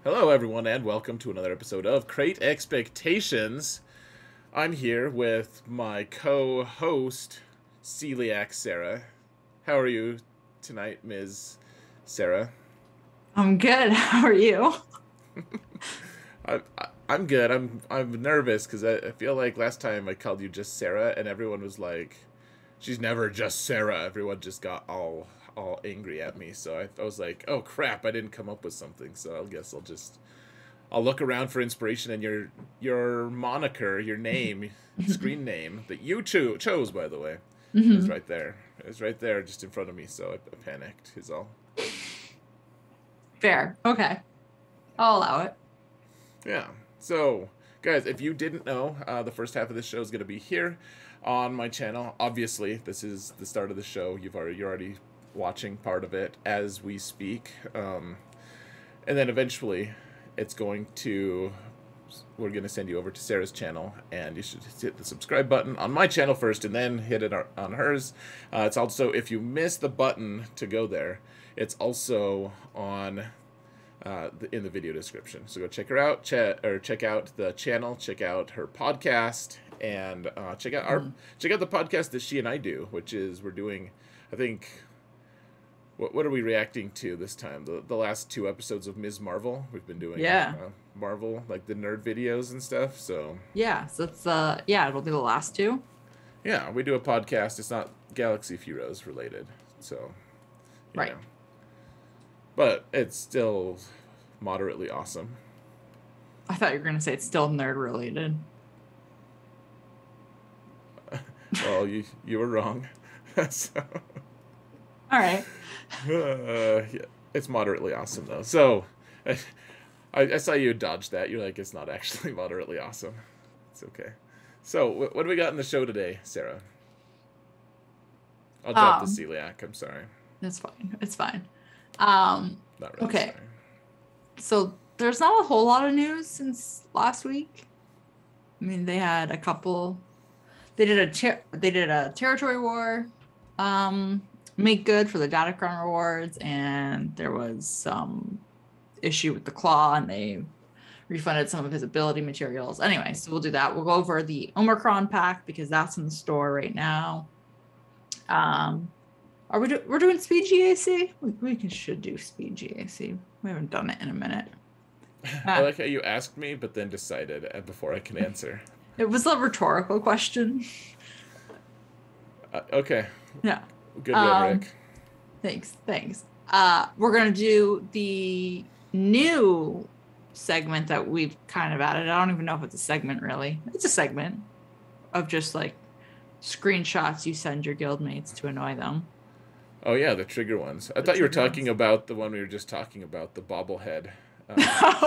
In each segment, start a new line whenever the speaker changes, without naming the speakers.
Hello, everyone, and welcome to another episode of Crate Expectations. I'm here with my co-host, Celiac Sarah. How are you tonight, Ms. Sarah?
I'm good. How are you?
I, I'm good. I'm nervous because I feel like last time I called you just Sarah, and everyone was like, "She's never just Sarah." Everyone just got all angry at me. So I was like, "Oh crap! I didn't come up with something." So I guess I'll look around for inspiration, and your moniker, your name, screen name that you chose, by the way, is
Hmm.
right there. It's right there, just in front of me. So I panicked. Is all.
Fair. Okay. I'll allow it.
Yeah. So, guys, if you didn't know, the first half of this show is going to be here on my channel. Obviously, this is the start of the show. You're already watching part of it as we speak, and then eventually, it's going to. We're going to send you over to Sarah's channel, and you should hit the subscribe button on my channel first, and then hit it on hers. It's also, if you miss the button to go there, it's also on in the video description. So go check her out, check out the channel, check out her podcast, and check out the podcast that she and I do, which is we're doing, I think. What are we reacting to this time? The last two episodes of Ms. Marvel. We've been doing
Yeah.
Marvel, like the nerd videos and stuff. So
Yeah. So it's it'll be the last two.
yeah, we do a podcast. It's not Galaxy of Heroes related. So you
Right.
know, but it's still moderately awesome.
I thought you were gonna say it's still nerd related.
Well, you were wrong. So
All right.
yeah, it's moderately awesome though. So I saw you dodge that. You're like, it's not actually moderately awesome. It's okay. So what do we got in the show today, Sarah? I'll drop the
Um,
celiac. I'm sorry.
it's fine. It's fine. Um,
Not really
okay.
sorry.
So there's not a whole lot of news since last week. I mean, they had a couple. They did a territory war. Make good for the Datacron rewards, and there was some issue with the claw, and they refunded some of his ability materials. Anyway, so we'll do that. We'll go over the Omicron pack because that's in the store right now. Are we're doing speed GAC? Should do speed GAC. We haven't done it in a minute.
I like how you asked me, but then decided before I can answer.
It was a rhetorical question.
Okay.
Yeah.
Good rhetoric.
Thanks. We're gonna do the new segment that we've kind of added. I don't even know if it's a segment really. It's a segment of just like screenshots you send your guildmates to annoy them.
Oh yeah, the trigger ones. I thought you were
Trigger
talking
ones.
about the one we were just talking about, the bobblehead
No,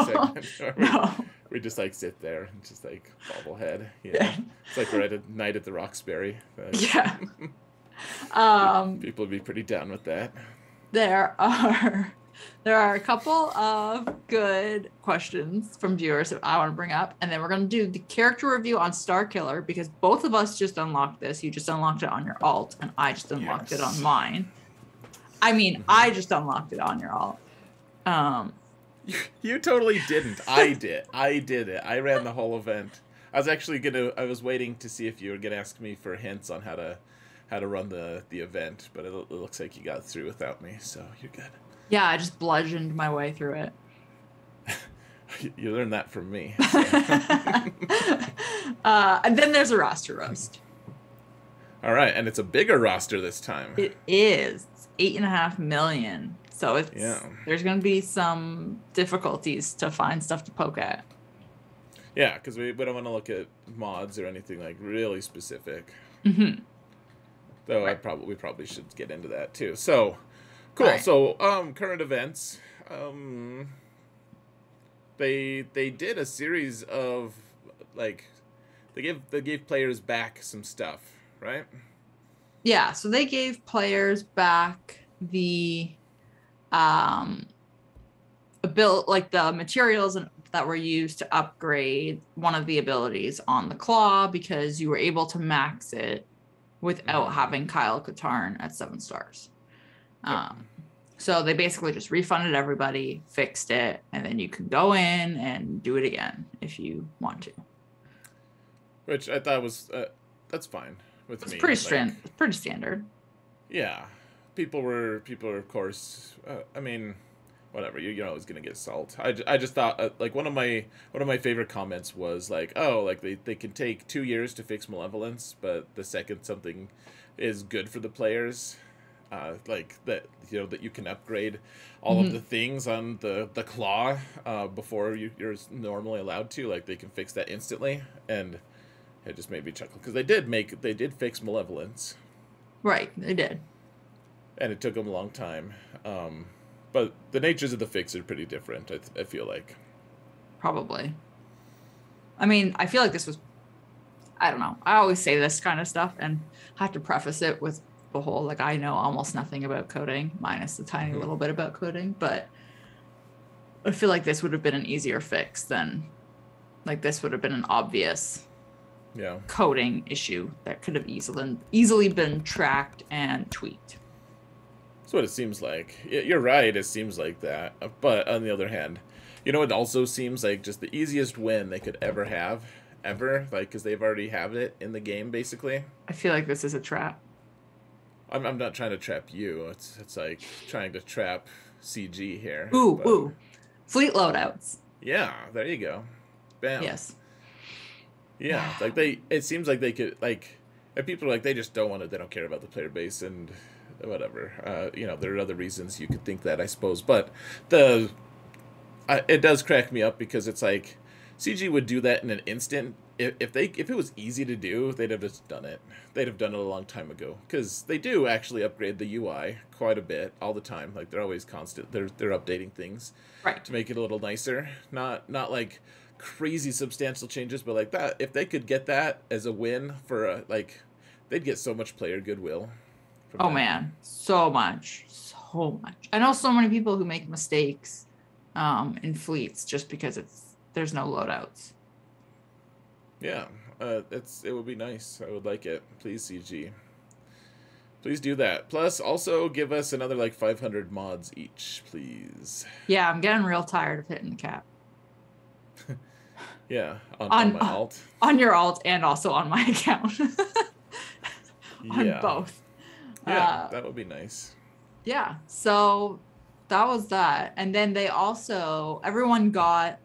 segment. Where
no.
we just like sit there and just like bobblehead. You know,
Yeah.
it's like we're at a night at the Roxbury.
Yeah. Um,
People would be pretty down with that.
there are there are a couple of good questions from viewers that I want to bring up, and then we're going to do the character review on Star Killer because both of us just unlocked this. You just unlocked it on your alt, and I just unlocked it on mine. I mean, I just unlocked it on your alt. Um,
You totally didn't. I did. I did it. I ran the whole event. I was waiting to see if you were gonna ask me for hints on how to run the event, but it looks like you got through without me, so you're good.
yeah, I just bludgeoned my way through it.
You learned that from me.
And then there's a roster roast.
All right, and it's a bigger roster this time.
It is. It's 8.5 million. So there's going to be some difficulties to find stuff to poke at.
Yeah, because we don't want to look at mods or anything like really specific.
Mm-hmm.
Though
Right.
we probably should get into that too. So cool.
Right.
So current events. They did a series of like they gave players back some stuff, right?
Yeah, so they gave players back the like the materials that were used to upgrade one of the abilities on the claw because you were able to max it without having Kyle Katarn at 7 stars.
Yep.
So they basically just refunded everybody, fixed it, and then you can go in and do it again if you want to.
Which I thought was that's fine with
It's
me.
pretty
Like,
it's pretty standard.
yeah, people were of course. I mean, whatever. You're always gonna get salt. I just thought like one of my favorite comments was like, oh, like they can take 2 years to fix malevolence, but the second something is good for the players, like that that you can upgrade all of
Mm-hmm.
the things on the claw before you're normally allowed to. Like they can fix that instantly, and it just made me chuckle because they did fix malevolence,
Right, they did.
and it took them a long time. But the natures of the fix are pretty different. I feel like.
Probably. I mean, I feel like this was, I don't know. I always say this kind of stuff and have to preface it with the whole, like, I know almost nothing about coding, minus the tiny
Mhm.
little bit about coding, but I feel like this would have been an easier fix than, like, this would have been an obvious
Yeah.
coding issue that could have easily been tracked and tweaked.
That's what it seems like. You're right. It seems like that. But on the other hand, it also seems like just the easiest win they could ever have, ever. Like, because they've already have it in the game, basically.
I feel like this is a trap.
I'm not trying to trap you. It's like trying to trap CG here.
Ooh,
But
ooh. Fleet loadouts.
yeah, there you go. Bam.
Yes.
Yeah, like it seems like they could like, and people are like they just don't want it. They don't care about the player base and whatever. There are other reasons you could think that, I suppose. But it does crack me up because it's like CG would do that in an instant. If it was easy to do, they'd have just done it. They'd have done it a long time ago because they do actually upgrade the UI quite a bit all the time. Like they're always constant. They're updating things
Right.
to make it a little nicer. Not like crazy substantial changes, but like that. If they could get that as a win for like, they'd get so much player goodwill. From
Oh
that.
man, so much, so much. I know so many people who make mistakes in fleets just because there's no loadouts.
Yeah, it would be nice. I would like it. Please, CG. Please do that. Plus, also give us another like 500 mods each, please.
Yeah, I'm getting real tired of hitting the cap
Yeah, on my alt.
on your alt and also on my account. On
Yeah.
both.
Yeah, that would be nice.
Yeah, so that was that. And then everyone got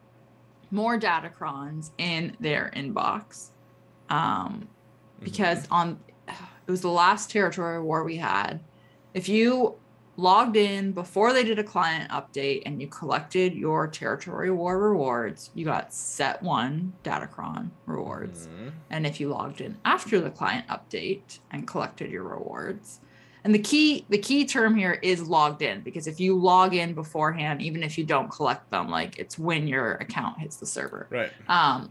more Datacrons in their inbox. Because it was the last territory war we had. If you logged in before they did a client update and you collected your territory war rewards, you got set 1 Datacron rewards. And if you logged in after the client update and collected your rewards, and the key term here is logged in, because if you log in beforehand, even if you don't collect them, like it's when your account hits the server.
Right.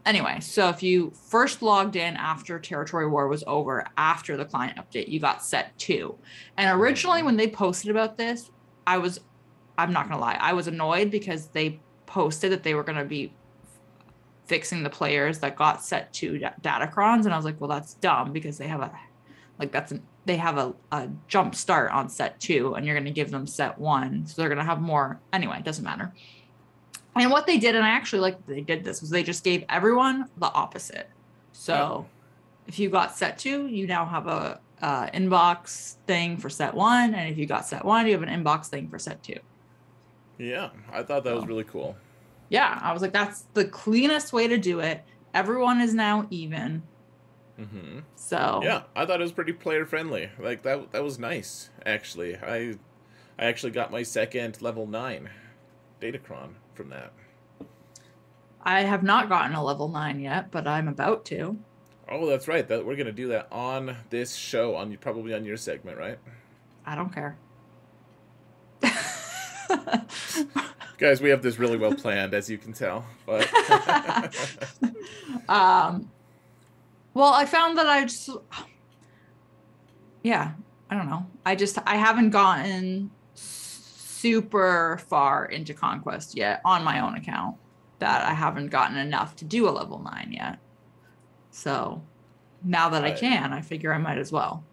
Anyway, so if you first logged in after Territory War was over, after the client update, you got set 2. And originally when they posted about this, I'm not gonna lie, I was annoyed because they posted that they were gonna be fixing the players that got set 2 Datacrons, and I was like, well, that's dumb because they have a jump start on set 2 and you're going to give them set 1, so they're going to have more. Anyway, it doesn't matter. And what they did, and I actually like that they did this, was they just gave everyone the opposite. So if you got set 2, you now have a inbox thing for set 1, and if you got set 1, you have an inbox thing for set 2.
Yeah, I thought that was really cool.
Yeah, I was like, that's the cleanest way to do it. Everyone is now even. So
yeah, I thought it was pretty player friendly. Like that was nice. Actually, I actually got my second level 9 Datacron from that.
I have not gotten a level 9 yet, but I'm about to.
Oh, that's right. That we're gonna do that on this show, probably on your segment, right?
I don't care.
Guys, we have this really well planned, as you can tell. But
well, I found that I don't know. I haven't gotten super far into Conquest yet on my own account, that I haven't gotten enough to do a level 9 yet. So now that I can, I figure I might as well.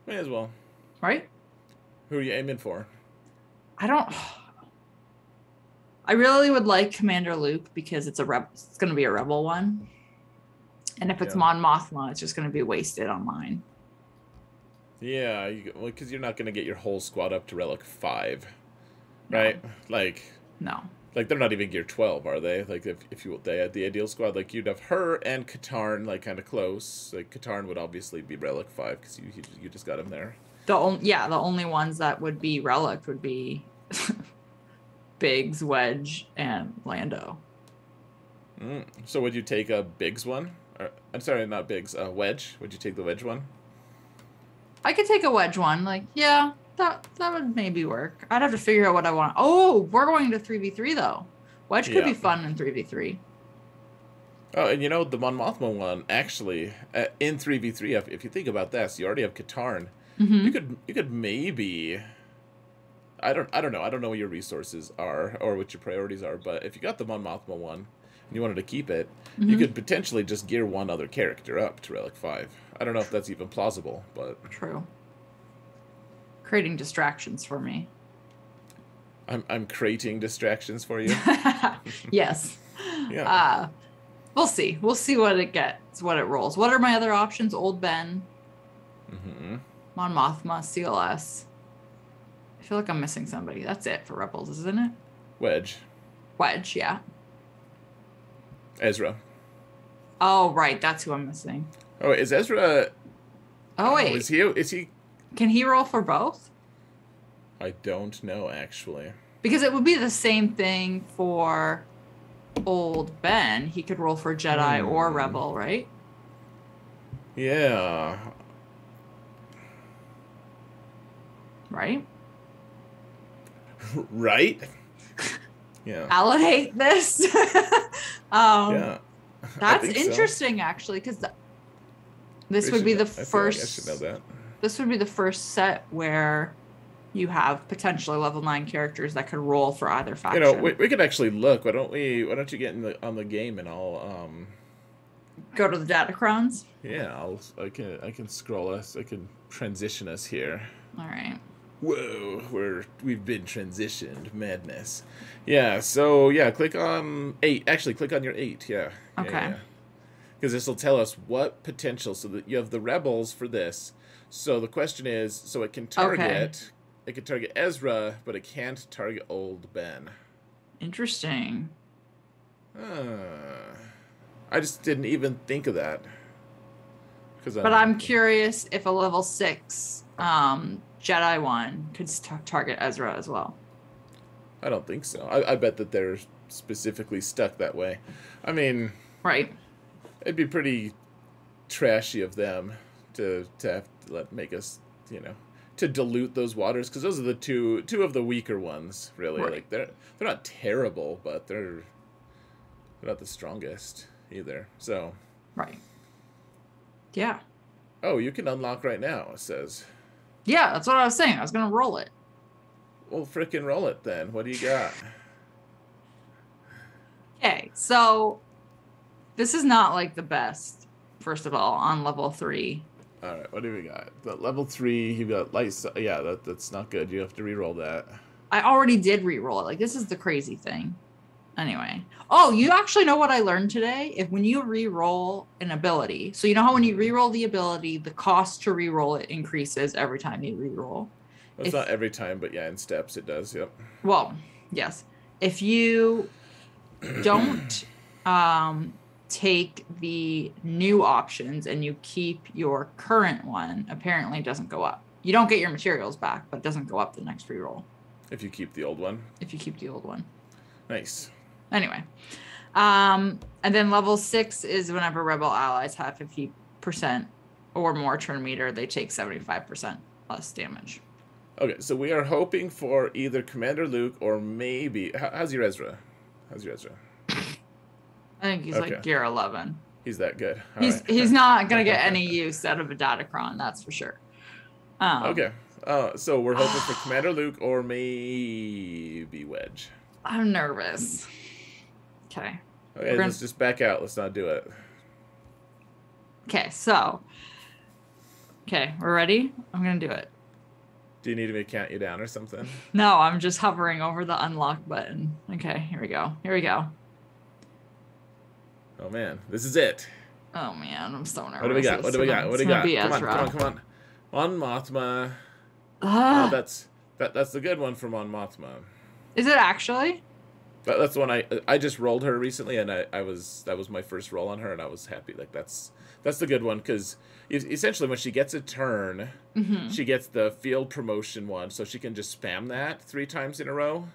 May as well.
Right?
Who are you aiming for?
I don't. I really would like Commander Luke because it's it's going to be a rebel one. And if it's Mon Mothma, it's just going to be wasted on mine.
Yeah, because you're not going to get your whole squad up to Relic 5, right?
No.
Like,
no.
Like, they're not even Gear 12, are they? Like, if they had the ideal squad, like, you'd have her and Katarn, like, kind of close. Like, Katarn would obviously be Relic 5, because you just got him there.
The only ones that would be Relic would be Biggs, Wedge, and Lando.
So would you take a Biggs one? I'm sorry, not Biggs, Wedge? Would you take the Wedge one?
I could take a Wedge one. Like, yeah, that would maybe work. I'd have to figure out what I want. Oh, we're going to 3v3, though. Wedge could be fun in 3v3.
Oh, and you know, the Mon Mothma one, actually, in 3v3, if you think about that, so you already have Katarn.
Mm-hmm.
You could maybe... I don't know. I don't know what your resources are or what your priorities are, but if you got the Mon Mothma one and you wanted to keep it, you could potentially just gear one other character up to Relic 5. I don't know if that's even plausible, but...
True. Creating distractions for me.
I'm creating distractions for you?
Yes.
Yeah.
We'll see. We'll see what it gets, what it rolls. What are my other options? Old Ben. Mon Mothma, CLS. I feel like I'm missing somebody. That's it for Rebels, isn't it?
Wedge,
yeah.
Ezra.
Oh, right. That's who I'm missing.
Oh, is Ezra...
Oh, wait.
Is he...
Can he roll for both?
I don't know, actually.
Because it would be the same thing for Old Ben. He could roll for Jedi or Rebel, right?
Yeah.
Right?
Right? Yeah.
Validate this.
Yeah.
That's interesting, actually, because this would be the first.
I should know that.
This would be the first set where you have potentially level 9 characters that could roll for either faction.
You know, we could actually look. Why don't you get on the game and I'll
go to the Datacrons?
Yeah, I can scroll us. I can transition us here.
All right.
Whoa, we've been transitioned. Madness. Yeah, so yeah, click on 8. Actually, click on your 8. Yeah.
Okay.
Because this will tell us what potential. So that you have the rebels for this. So the question is, so it can target, it can target Ezra, but it can't target Old Ben.
Interesting.
I just didn't even think of that.
But I'm curious if a level 6 Jedi one could target Ezra as well.
I don't think so. I bet that they're specifically stuck that way. I mean...
Right.
It'd be pretty trashy of them to have to make us, you know, to dilute those waters, because those are the two of the weaker ones, really.
Right.
Like they're not terrible, but they're not the strongest either. So.
Right. Yeah.
Oh, you can unlock right now, it says.
Yeah, that's what I was saying. I was gonna roll it.
Well, frickin' roll it then. What do you got?
Okay, so this is not like the best, first of all, on level 3.
All right, what do we got? The level 3, you got light. Yeah, that's not good. You have to re-roll that.
I already did re-roll it. Like, this is the crazy thing. Anyway. Oh, you actually know what I learned today? When you re-roll an ability, so you know how when you re-roll the ability, the cost to re-roll it increases every time you re-roll.
It's not every time, but yeah, in steps it does, yep.
Well, yes. If you don't take the new options and you keep your current one, apparently it doesn't go up. You don't get your materials back, but it doesn't go up the next re-roll.
If you keep the old one?
If you keep the old one.
Nice.
Anyway, and then level 6 is whenever rebel allies have 50% or more turn meter, they take 75% less damage.
Okay, so we are hoping for either Commander Luke or maybe... How's your Ezra?
I think he's like gear 11.
He's that good.
He's not going to get any use out of a Datacron, that's for sure.
Okay. So we're hoping for Commander Luke or maybe Wedge.
I'm nervous. Okay.
Okay, let's just back out. Let's not do it.
Okay, so. Okay, we're ready? I'm going to do it.
Do you need me to count you down or something?
No, I'm just hovering over the unlock button. Okay, here we go. Here we go.
Oh man, this is it.
Oh man, I'm so nervous.
What do we got? What do we got? What do we got? Come on, come on, come on. Mon Mothma. Oh, that's the good one for Mon Mothma.
Is it actually?
That's the one I just rolled her recently, and that was my first roll on her, and I was happy. Like that's the good one, because essentially when she gets a turn, she gets the field promotion one, so she can just spam that 3 times in a row.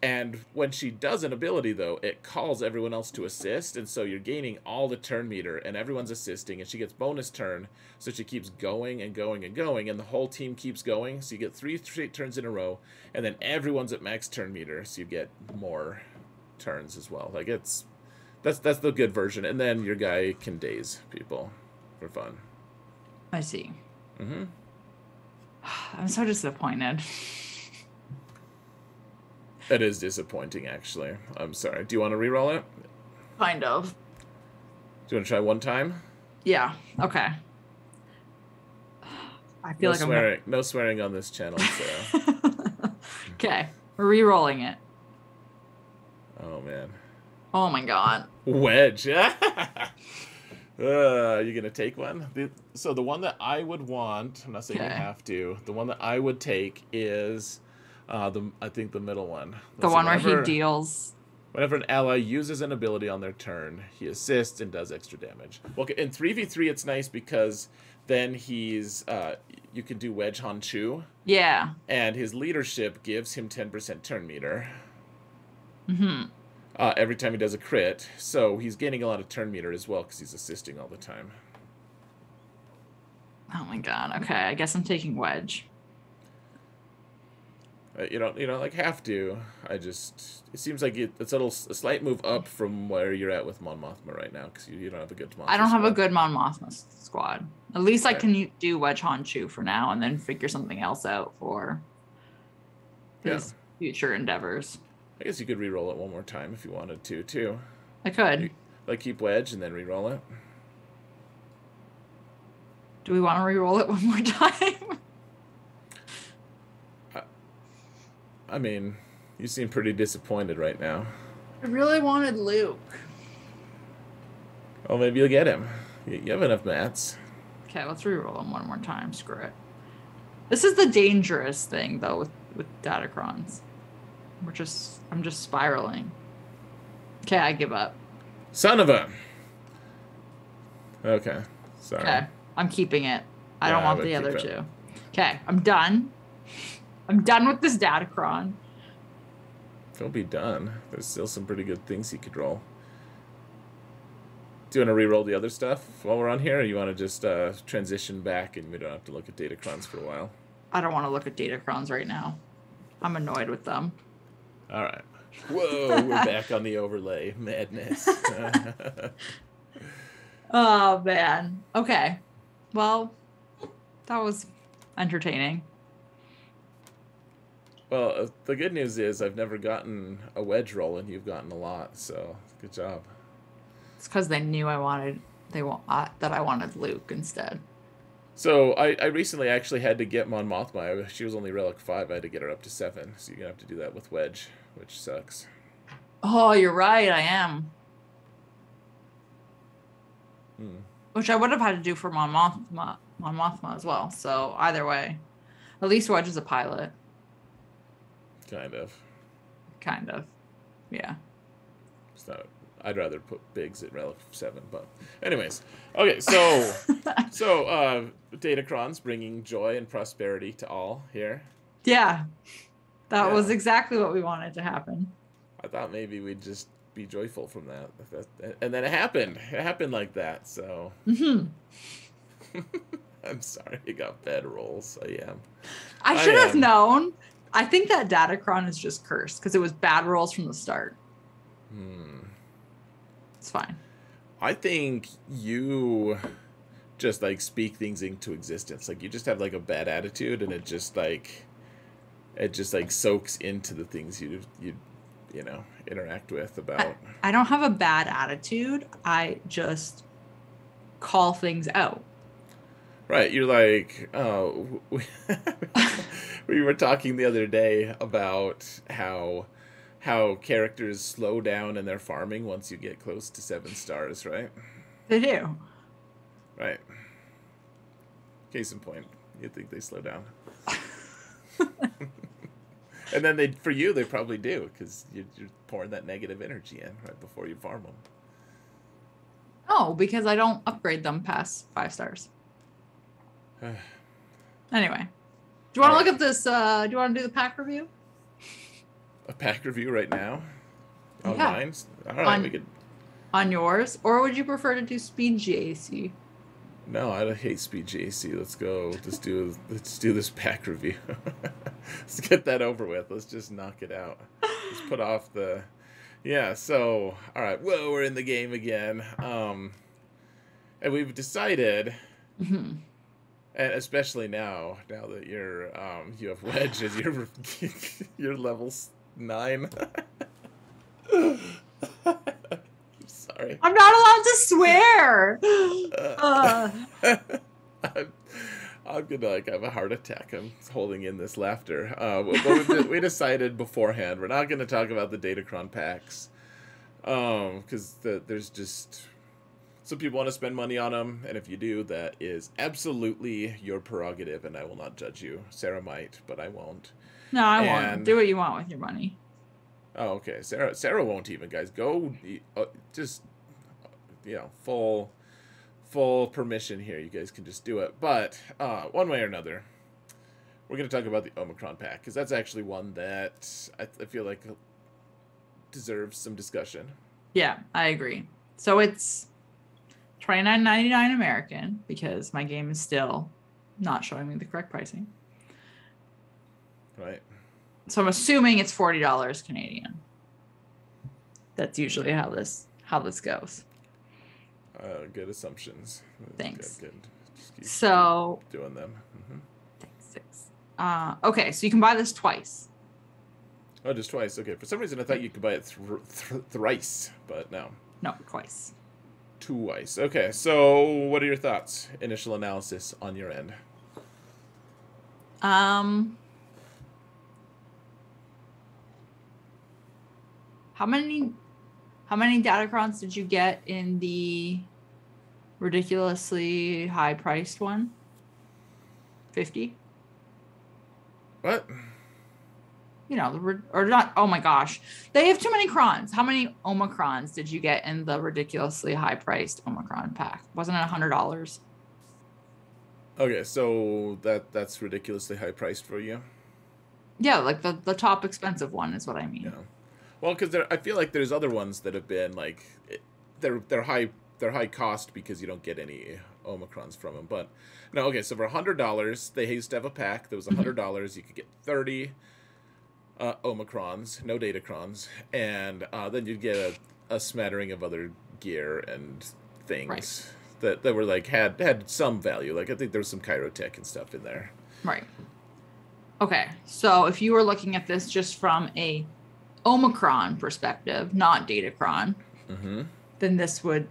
And when she does an ability, though, it calls everyone else to assist, and so you're gaining all the turn meter, and everyone's assisting, and she gets bonus turn, so she keeps going and going and going, and the whole team keeps going, so you get 3 straight turns in a row, and then everyone's at max turn meter, so you get more turns as well. Like, that's the good version, and then your guy can daze people for fun.
I see. I'm so disappointed.
That is disappointing, actually. I'm sorry. Do you want to reroll it?
Kind of.
Do you want to try one time?
Yeah. Okay. I feel like
I'm no swearing on this channel. So.
Okay, we're re-rolling it.
Oh man.
Oh my god.
Wedge. You gonna take one? So the one that I would want, I'm not saying you have to. The one that I would take is. I think the middle one.
The one where he deals.
Whenever an ally uses an ability on their turn, he assists and does extra damage. Well, in 3v3, it's nice because then he's you can do Wedge Hanchu.
Yeah.
And his leadership gives him 10% turn meter. Every time he does a crit, so he's gaining a lot of turn meter as well because he's assisting all the time.
Oh my god. Okay, I guess I'm taking Wedge.
You don't like have to. It seems like it's a slight move up from where you're at with Mon Mothma right now, because you don't have a good Mon.
I don't have a good Mon Mothma squad. At least I can do Wedge Hanchu for now, and then figure something else out for his future endeavors.
I guess you could re-roll it one more time if you wanted to, too.
I could.
Like keep Wedge and then re-roll it.
Do we want to re-roll it one more time?
I mean, you seem pretty disappointed right now.
I really wanted Luke.
Oh, maybe you'll get him. You have enough mats.
Okay, let's re-roll him one more time. Screw it. This is the dangerous thing, though, with Datacrons. I'm just spiraling. Okay, I give up.
Son of a. Okay, sorry.
Okay, I'm keeping it. I don't want the other two. Okay, I'm done. I'm done with this Datacron.
Don't be done. There's still some pretty good things you could roll. Do you want to re-roll the other stuff while we're on here, or you want to just transition back and we don't have to look at Datacrons for a while?
I don't want to look at Datacrons right now. I'm annoyed with them.
All right. Whoa, we're back on the overlay madness.
Oh, man. Okay. Well, that was entertaining.
Well, the good news is I've never gotten a wedge roll, and you've gotten a lot, so good job.
It's because they knew that I wanted Luke instead.
So I recently actually had to get Mon Mothma. She was only Relic 5. I had to get her up to 7, so you're going to have to do that with Wedge, which sucks.
Oh, you're right. I am. Which I would have had to do for Mon Mothma as well. So either way, at least Wedge is a pilot.
Kind of.
Yeah.
So I'd rather put Biggs at Relic 7, but anyways. Okay, so Datacrons bringing joy and prosperity to all here.
Yeah. That was exactly what we wanted to happen.
I thought maybe we'd just be joyful from that. And then it happened. It happened like that, so. I'm sorry you got bad rolls. I am.
I should have known. I think that Datacron is just cursed because it was bad rolls from the start. It's fine. I
think you just like speak things into existence. Like you just have like a bad attitude, and it just like soaks into the things you interact with about.
I don't have a bad attitude. I just call things out.
Right, you're like, oh, we were talking the other day about how characters slow down in their farming once you get close to 7 stars, right?
They do.
Right. Case in point, you'd think they slow down. And then for you, they probably do, because you're pouring that negative energy in right before you farm them.
No, because I don't upgrade them past 5 stars. Anyway, do you want to look at this? Do you want to do the pack review?
A pack review right now? On
Yeah.
mine? All right, we could.
On yours, or would you prefer to do speed GAC?
No, I hate speed GAC. Let's go. Let's do this pack review. Let's get that over with. Let's just knock it out. Let's put off the. Yeah. So, all right. Well, we're in the game again. And we've decided.
Mm-hmm.
And especially now that you have Wedge as your level 9. Sorry.
I'm not allowed to swear.
I'm gonna have a heart attack. I'm holding in this laughter. But we decided beforehand we're not gonna talk about the Datacron packs, because there's just some people want to spend money on them, and if you do, that is absolutely your prerogative, and I will not judge you. Sarah might, but I won't.
No, I won't. Do what you want with your money.
Oh, okay. Sarah won't even, guys. Go, just, full permission here. You guys can just do it. But one way or another, we're going to talk about the Omicron pack, because that's actually one that I feel like deserves some discussion.
Yeah, I agree. So it's $29.99 American, because my game is still not showing me the correct pricing.
Right.
So I'm assuming it's $40 Canadian. That's usually how this goes.
Good assumptions.
Thanks.
Good. Keep doing them. Mm-hmm.
Thanks. Okay, so you can buy this twice.
Oh, just twice. Okay. For some reason, I thought you could buy it thrice, but no.
No, twice.
Twice. Okay. So, what are your thoughts? Initial analysis on your end.
How many Datacrons did you get in the ridiculously high-priced one? 50?
What?
Or not. Oh my gosh, they have too many crons. How many Omicrons did you get in the ridiculously high-priced Omicron pack? Wasn't it $100?
Okay, so that's ridiculously high-priced for you.
Yeah, like the top expensive one is what I mean.
Yeah. Well, because I feel like there's other ones that have been like, they're high cost because you don't get any Omicrons from them. But no, okay, so for $100, they used to have a pack. There was $100. You could get 30 Omicrons, no Datacrons, and then you'd get a smattering of other gear and things that were like had some value. Like I think there was some Chirotech and stuff in there.
Right. Okay, so if you were looking at this just from a Omicron perspective, not Datacron, then this would,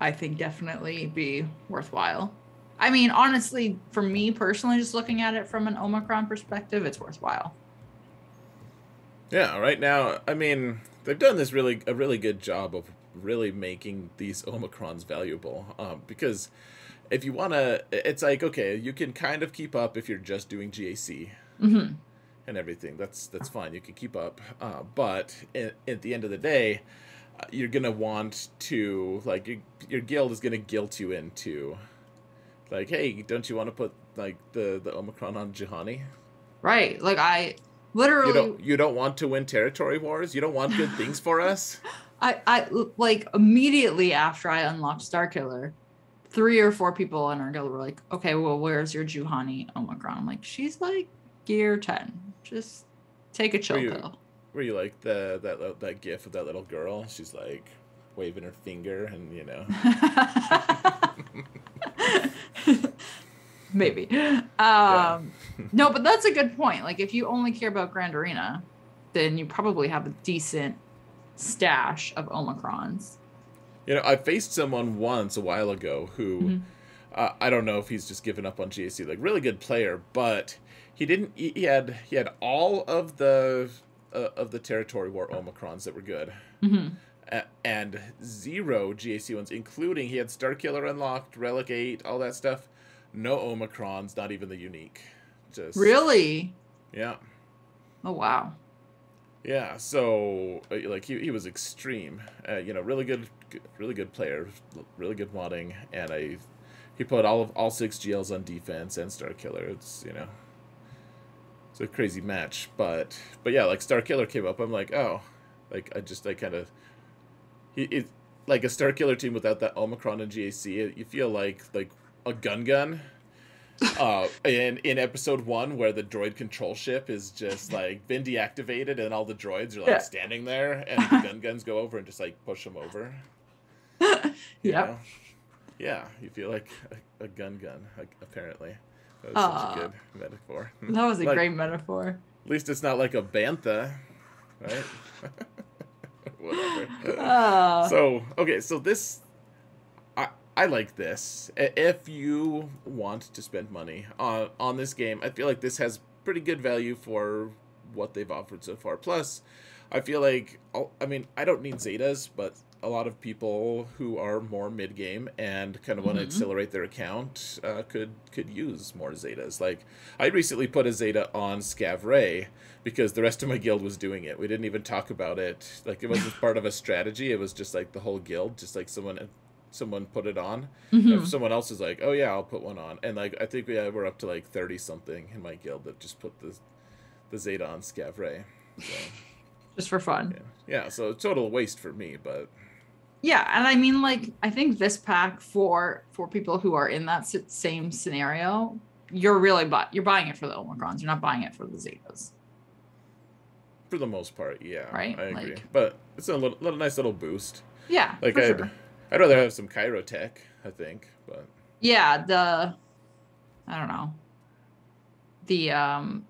I think, definitely be worthwhile. I mean, honestly, for me personally, just looking at it from an Omicron perspective, it's worthwhile.
Yeah, right now, I mean, they've done a really good job of really making these Omicrons valuable. Because if you want to, it's like, okay, you can kind of keep up if you're just doing GAC. And everything. That's fine. You can keep up. But at the end of the day, you're going to want to, like, your guild is going to guilt you into, like, hey, don't you want to put, like, the Omicron on Juhani?
Right. Like, I literally...
You don't want to win territory wars? You don't want good things for us?
I like, immediately after I unlocked Starkiller, 3 or 4 people in our guild were like, okay, well, where's your Juhani Omicron? I'm like, she's, like, gear 10. Just take a chill pill.
Were you like that gif of that little girl? She's like waving her finger and
Maybe. No, but that's a good point. Like if you only care about Grand Arena, then you probably have a decent stash of Omicrons.
I faced someone once a while ago who I don't know if he's just given up on GAC, like really good player, but he didn't. He had all of the territory war Omicrons that were good, and 0 GAC ones, including he had Starkiller unlocked, Relic 8, all that stuff. No Omicrons, not even the unique. Just
Really?
yeah.
Oh wow.
Yeah, so like he was extreme, really good player, really good modding, and he put all 6 GLs on defense and Starkiller. It's it's a crazy match, but yeah, like Starkiller came up, I'm like, oh, like I kind of like a Starkiller team without that Omicron and GAC, you feel like a gun. In episode 1 where the droid control ship is just like been deactivated and all the droids are like standing there and the guns go over and just like push them over.
Yep.
Yeah, you feel like a gun, like, apparently. That was such a good metaphor.
That was a great metaphor.
At least it's not like a bantha, right? Whatever. So this I like this. If you want to spend money on this game, I feel like this has pretty good value for what they've offered so far. Plus, I feel like, I don't need Zetas, but a lot of people who are more mid-game and kind of want to accelerate their account could use more Zetas. Like, I recently put a Zeta on Scav Ray because the rest of my guild was doing it. We didn't even talk about it. Like, it wasn't part of a strategy. It was just like the whole guild, just like someone put it on. If someone else is like, oh yeah, I'll put one on, and like I think we're up to like 30 something in my guild that just put the Zeta on Scav Ray. So,
just for fun.
Yeah, so total waste for me, but
yeah, and I mean, like, I think this pack for people who are in that same scenario, you're buying it for the Omicrons. You're not buying it for the Zetas.
For the most part, yeah,
right.
I agree, but it's a little nice little boost.
Yeah,
like I'd rather have some Cairo tech, I think, but
yeah, I don't know, the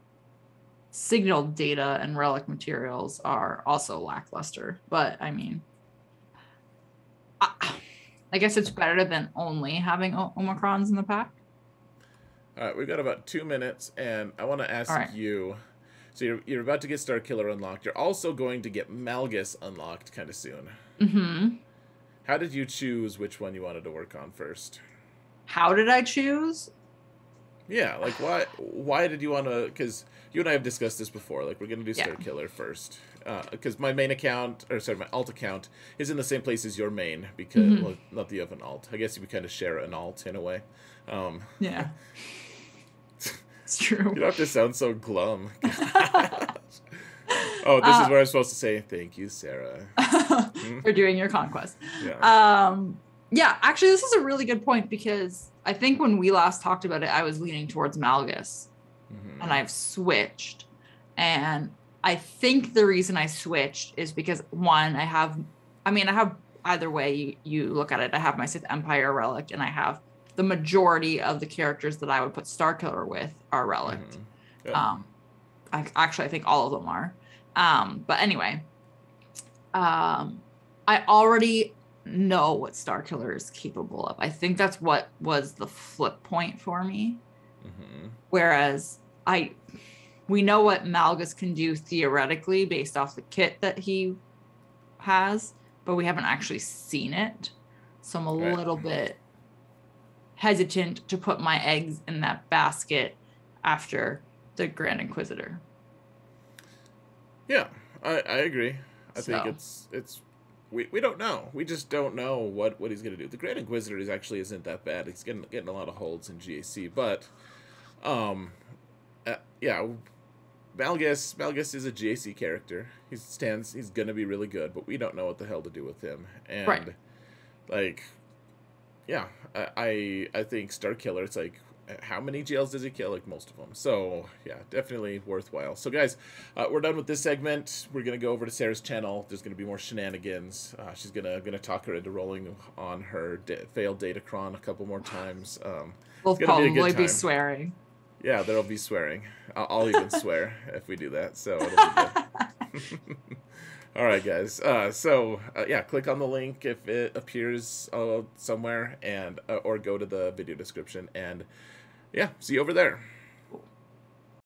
signal data and relic materials are also lackluster, but I mean, I guess it's better than only having Omicrons in the pack.
All right, we've got about 2 minutes, and I want to ask you. So you're about to get Starkiller unlocked. You're also going to get Malgus unlocked kind of soon. How did you choose which one you wanted to work on first?
How did I choose?
Yeah, like why did you want to? Because you and I have discussed this before. Like, we're going to do Starkiller first. Because my main account, my alt account, is in the same place as your main. Because well, not that you have an alt. I guess we kind of share an alt in a way.
Yeah. It's true.
You don't have to sound so glum. Oh, this is where I'm supposed to say thank you, Sarah,
for doing your conquest. Yeah, actually, this is a really good point because I think when we last talked about it, I was leaning towards Malgus, and I've switched. And I think the reason I switched is because one, I have either way you look at it. I have my Sith Empire relic, and I have the majority of the characters that I would put Starkiller with are relic. I think all of them are. But anyway, I already know what Starkiller is capable of. I think that's what was the flip point for me. Whereas we know what Malgus can do theoretically based off the kit that he has, but we haven't actually seen it. So I'm a little bit hesitant to put my eggs in that basket after the Grand Inquisitor. Yeah,
I agree. I think it's we don't know. We just don't know what he's gonna do. The Grand Inquisitor isn't that bad. He's getting a lot of holds in GAC, but yeah, Malgus is a GAC character. He's gonna be really good, but we don't know what the hell to do with him. And like, yeah, I think Starkiller, it's like, how many GLs does he kill? Like, most of them. So yeah, definitely worthwhile. So guys, we're done with this segment. We're gonna go over to Sarah's channel. There's gonna be more shenanigans. She's gonna talk her into rolling on her failed Datacron a couple more times.
We'll probably be swearing.
Yeah, there'll be swearing. I'll even swear if we do that. So it'll be good. All right, guys. Yeah, click on the link if it appears somewhere, and or go to the video description, and yeah, see you over there.